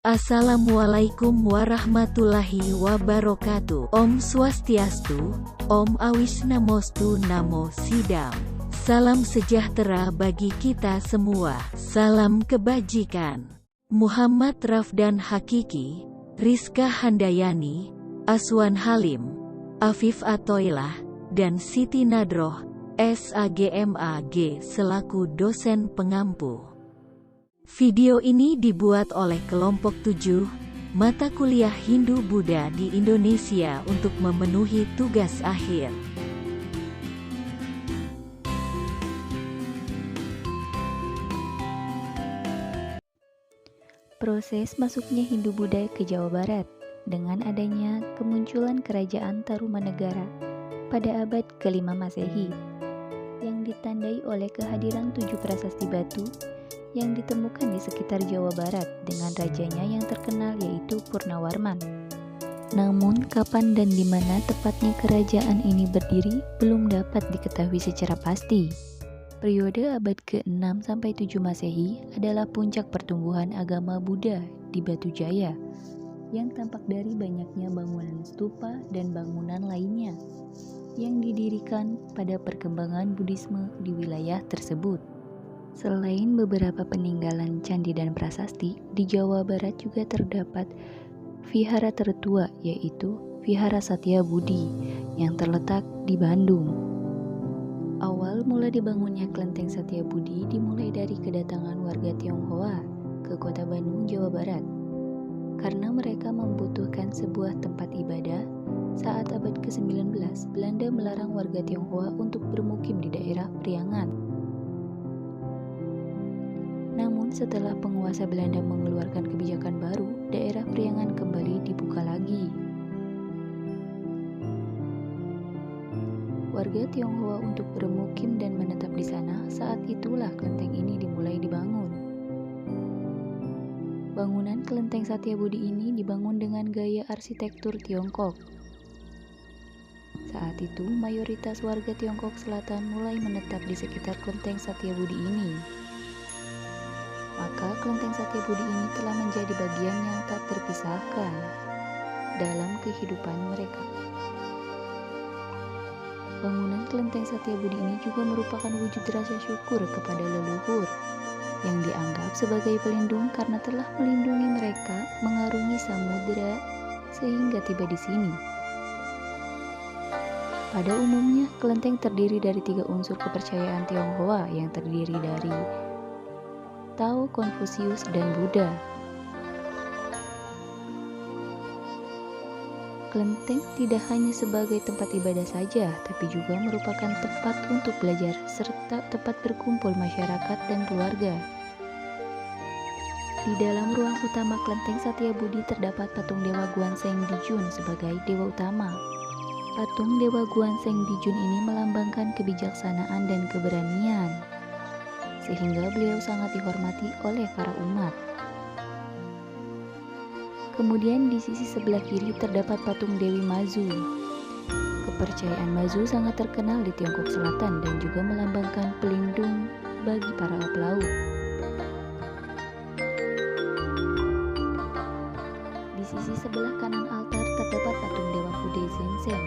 Assalamualaikum warahmatullahi wabarakatuh. Om Swastiastu, Om Awisnamostu Namo Sidam. Salam sejahtera bagi kita semua. Salam kebajikan. Muhammad Rafdan Hakiki, Rizka Handayani, Aswan Halim, Afif Atoilah, dan Siti Nadroh, SAGMAG selaku dosen pengampu. Video ini dibuat oleh kelompok 7, mata kuliah Hindu-Buddha di Indonesia untuk memenuhi tugas akhir. Proses masuknya Hindu-Buddha ke Jawa Barat dengan adanya kemunculan Kerajaan Tarumanegara pada abad ke-5 Masehi yang ditandai oleh kehadiran 7 prasasti batu yang ditemukan di sekitar Jawa Barat dengan rajanya yang terkenal yaitu Purnawarman. Namun kapan dan di mana tepatnya kerajaan ini berdiri belum dapat diketahui secara pasti. Periode abad ke-6 sampai 7 Masehi adalah puncak pertumbuhan agama Buddha di Batu Jaya yang tampak dari banyaknya bangunan stupa dan bangunan lainnya yang didirikan pada perkembangan Buddhisme di wilayah tersebut. Selain beberapa peninggalan candi dan prasasti, di Jawa Barat juga terdapat vihara tertua yaitu Vihara Satya Budi yang terletak di Bandung. Awal mula dibangunnya Kelenteng Satya Budi dimulai dari kedatangan warga Tionghoa ke kota Bandung, Jawa Barat. Karena mereka membutuhkan sebuah tempat ibadah, saat abad ke-19, Belanda melarang warga Tionghoa untuk bermukim di daerah Priangan. Namun setelah penguasa Belanda mengeluarkan kebijakan baru, daerah Priangan kembali dibuka lagi. Warga Tionghoa untuk bermukim dan menetap di sana, saat itulah kelenteng ini dimulai dibangun. Bangunan Kelenteng Satya Budi ini dibangun dengan gaya arsitektur Tiongkok. Saat itu, mayoritas warga Tiongkok Selatan mulai menetap di sekitar Kelenteng Satya Budi ini. Maka Kelenteng Satya Budi ini telah menjadi bagian yang tak terpisahkan dalam kehidupan mereka. Bangunan Kelenteng Satya Budi ini juga merupakan wujud rasa syukur kepada leluhur yang dianggap sebagai pelindung karena telah melindungi mereka mengarungi samudera sehingga tiba di sini. Pada umumnya, kelenteng terdiri dari 3 unsur kepercayaan Tionghoa yang terdiri dari Tao, Konfusius, dan Buddha. Kelenteng tidak hanya sebagai tempat ibadah saja, tapi juga merupakan tempat untuk belajar serta tempat berkumpul masyarakat dan keluarga. Di dalam ruang utama Kelenteng Satya Budi terdapat patung Dewa Guanseng Dijun sebagai dewa utama. Patung Dewa Guanseng Dijun ini melambangkan kebijaksanaan dan keberanian, sehingga beliau sangat dihormati oleh para umat. Kemudian di sisi sebelah kiri terdapat patung Dewi Mazu. Kepercayaan Mazu sangat terkenal di Tiongkok Selatan dan juga melambangkan pelindung bagi para pelaut. Di sisi sebelah kanan altar terdapat patung Dewa Fude Zhenzen.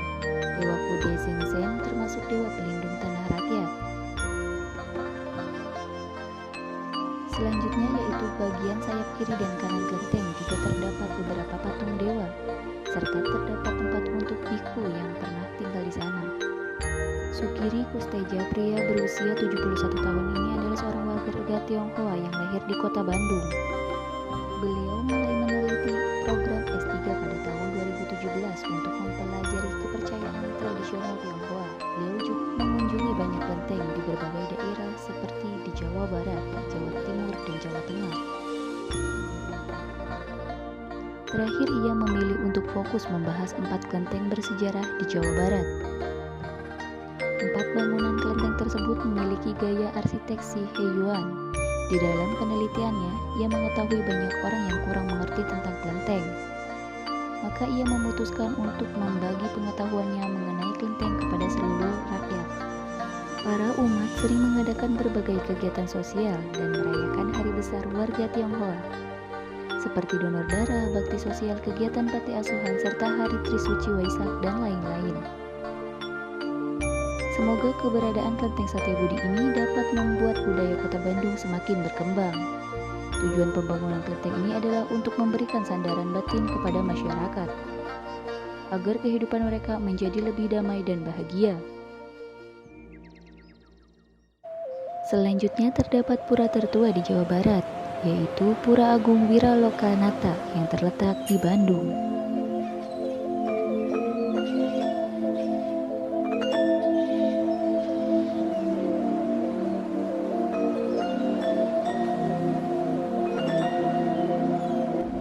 Dewa Fude Zhenzen termasuk dewa pelindung tanah rakyat. Selanjutnya yaitu bagian sayap kiri dan kanan kelenteng juga terdapat beberapa patung dewa, serta terdapat tempat untuk biku yang pernah tinggal di sana. Sukiri Kusteja, pria berusia 71 tahun ini adalah seorang warga Tionghoa yang lahir di kota Bandung. Beliau mulai meneliti program S3 pada tahun 2017 untuk mempelajari kepercayaan tradisional Tionghoa. Beliau juga mengunjungi banyak kelenteng di berbagai daerah seperti di Jawa Barat, Jawa Timur, dan Jawa Tengah. Terakhir, ia memilih untuk fokus membahas 4 kelenteng bersejarah di Jawa Barat. 4 bangunan kelenteng tersebut memiliki gaya arsitek He-Yuan. Di dalam penelitiannya, ia mengetahui banyak orang yang kurang mengerti tentang kelenteng. Maka ia memutuskan untuk membagi pengetahuannya mengenai kelenteng kepada seluruh rakyat. Para umat sering mengadakan berbagai kegiatan sosial dan merayakan hari besar warga Tionghoa. seperti donor darah, bakti sosial, kegiatan panti asuhan, serta hari Trisuci Waisak dan lain-lain. Semoga keberadaan Kelenteng Satya Budi ini dapat membuat budaya Kota Bandung semakin berkembang. Tujuan pembangunan kelenteng ini adalah untuk memberikan sandaran batin kepada masyarakat, agar kehidupan mereka menjadi lebih damai dan bahagia. Selanjutnya terdapat pura tertua di Jawa Barat, yaitu Pura Agung Wiralokanata yang terletak di Bandung.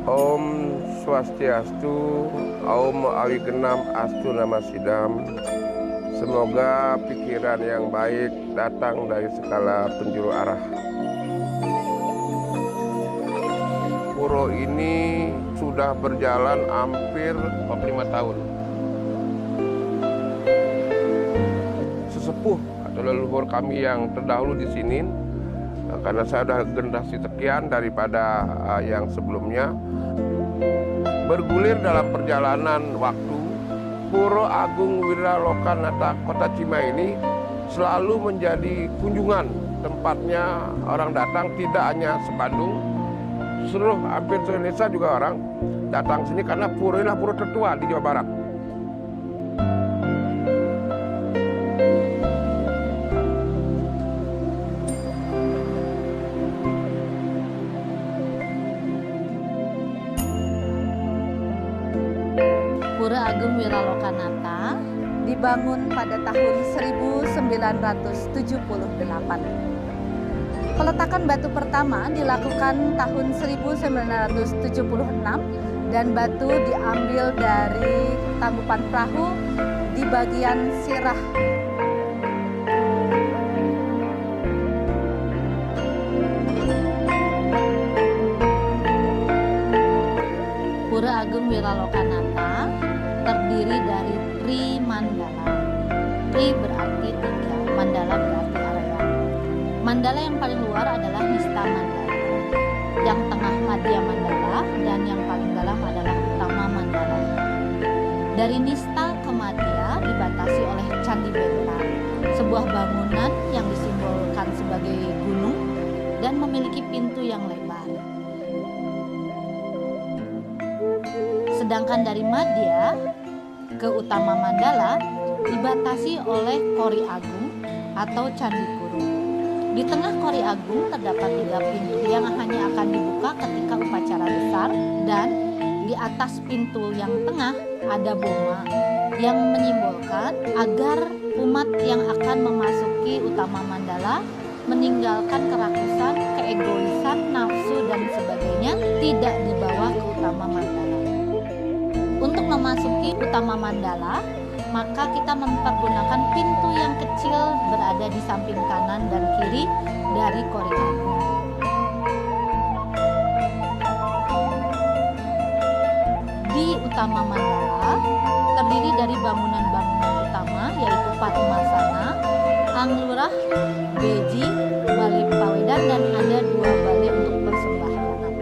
Om Swastiastu, Om Awigenam Astu Nama Sidam. Semoga pikiran yang baik datang dari segala penjuru arah. Puro ini sudah berjalan hampir 45 tahun. Sesepuh atau leluhur kami yang terdahulu di sini, karena saya sudah generasi sekian daripada yang sebelumnya, bergulir dalam perjalanan waktu. Pura Agung Wiralokanata Kota Cimahi ini selalu menjadi kunjungan tempatnya orang datang, tidak hanya se-Bandung, seluruh hampir seluruh Indonesia juga orang datang sini karena pura inilah pura tertua di Jawa Barat. Pura Agung Wiralokanata dibangun pada tahun 1978. Peletakan batu pertama dilakukan tahun 1976 dan batu diambil dari Tangkupan Perahu di bagian Sirah. Pura Agung Wiralokanata terdiri dari Tri Mandala. Tri berarti 3, Mandala berarti area. Mandala yang paling luar adalah Nista Mandala, yang tengah Madya Mandala, dan yang paling dalam adalah Utama Mandala. Dari Nista ke Madya dibatasi oleh Candi Benta, sebuah bangunan yang disimbolkan sebagai gunung dan memiliki pintu yang lebar. Sedangkan dari Madya ke Utama Mandala dibatasi oleh Kori Agung atau Candi Puro. Di tengah Kori Agung terdapat 3 pintu yang hanya akan dibuka ketika upacara besar, dan di atas pintu yang tengah ada boma yang menyimbolkan agar umat yang akan memasuki Utama Mandala meninggalkan kerakusan, keegoisan, nafsu dan sebagainya, tidak dibawa ke Utama Mandala. Untuk memasuki Utama Mandala, maka kita mempergunakan pintu yang kecil berada di samping kanan dan kiri dari Kori Agung. Di Utama Mandala terdiri dari bangunan-bangunan utama, yaitu Padmasana, Anglurah, Beji, Balai Pawedan, dan ada 2 balai untuk persembahyangan.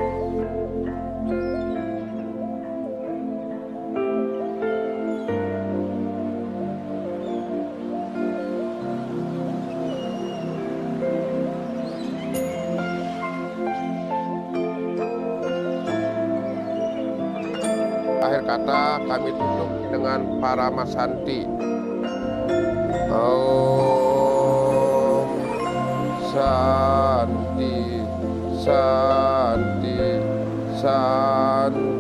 Akhir kata kami tutup dengan Paramasanti. Om Santi, Santi, Santi.